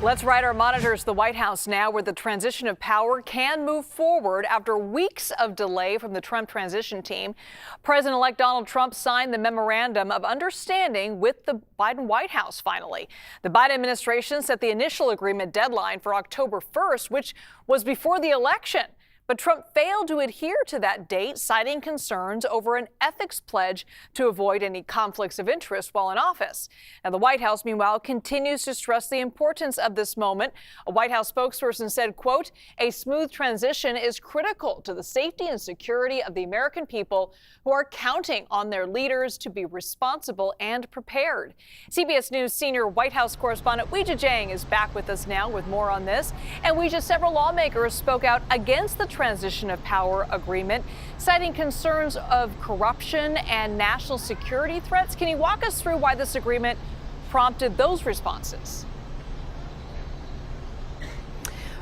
Let's right our monitors to the White House now, where the transition of power can move forward after weeks of delay from the Trump transition team. President-elect Donald Trump signed the memorandum of understanding with the Biden White House finally. The Biden administration set the initial agreement deadline for October 1st, which was before the election. But Trump failed to adhere to that date, citing concerns over an ethics pledge to avoid any conflicts of interest while in office. Now, the White House, meanwhile, continues to stress the importance of this moment. A White House spokesperson said, quote, "A smooth transition is critical to the safety and security of the American people who are counting on their leaders to be responsible and prepared." CBS News senior White House correspondent Weijia Jiang is back with us now with more on this. And Weijia, several lawmakers spoke out against the transition of power agreement, citing concerns of corruption and national security threats. Can you walk us through why this agreement prompted those responses?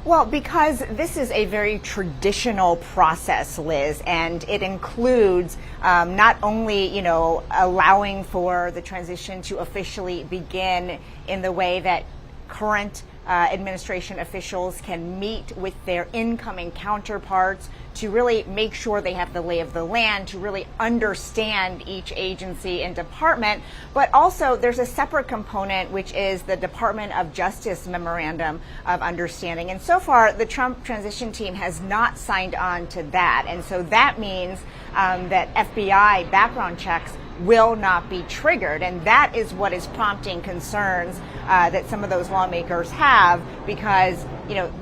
Well, because this is a very traditional process, Liz, and it includes not only, allowing for the transition to officially begin in the way that current administration officials can meet with their incoming counterparts to really make sure they have the lay of the land, to really understand each agency and department. But also there's a separate component, which is the Department of Justice Memorandum of Understanding. And so far, the Trump transition team has not signed on to that. And so that means that FBI background checks will not be triggered. And that is what is prompting concerns that some of those lawmakers have, because,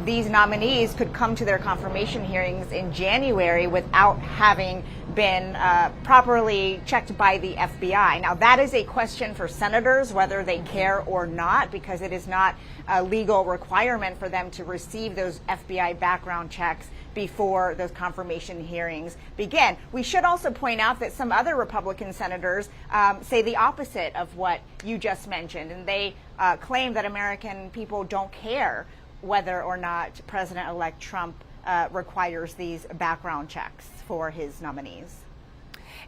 these nominees could come to their confirmation hearings in January without having been properly checked by the FBI. Now, that is a question for senators, whether they care or not, because it is not a legal requirement for them to receive those FBI background checks before those confirmation hearings begin. We should also point out that some other Republican senators say the opposite of what you just mentioned, and they claim that American people don't care whether or not President-elect Trump requires these background checks for his nominees.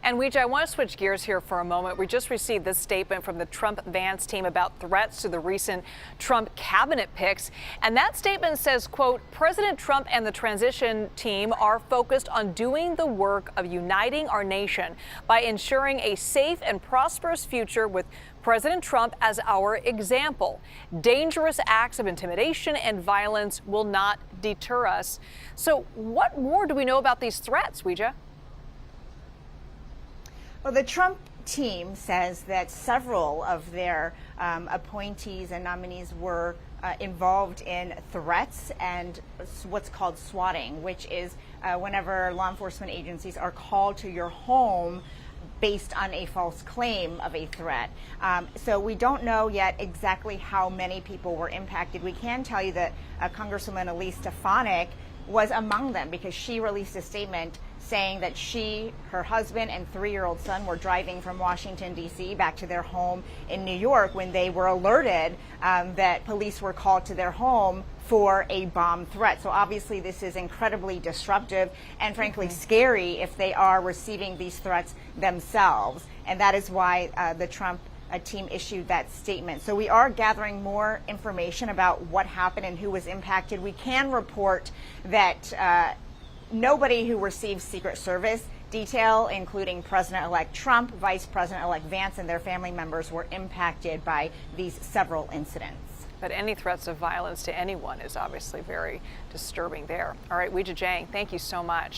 And Weijia, I want to switch gears here for a moment. We just received this statement from the Trump-Vance team about threats to the recent Trump cabinet picks. And that statement says, quote, "President Trump and the transition team are focused on doing the work of uniting our nation by ensuring a safe and prosperous future with President Trump as our example. Dangerous acts of intimidation and violence will not deter us." So what more do we know about these threats, Weijia? Well, the Trump team says that several of their appointees and nominees were involved in threats and what's called swatting, which is whenever law enforcement agencies are called to your home based on a false claim of a threat. So we don't know yet exactly how many people were impacted. We can tell you that Congresswoman Elise Stefanik was among them, because she released a statement saying that she, her husband, and 3-year-old son were driving from Washington, D.C. back to their home in New York when they were alerted that police were called to their home for a bomb threat. So obviously this is incredibly disruptive and frankly scary if they are receiving these threats themselves. And that is why the Trump team issued that statement. So we are gathering more information about what happened and who was impacted. We can report that nobody who received Secret Service detail, including President-elect Trump, Vice President-elect Vance, and their family members, were impacted by these several incidents. But any threats of violence to anyone is obviously very disturbing there. All right, Weijia Jiang, thank you so much.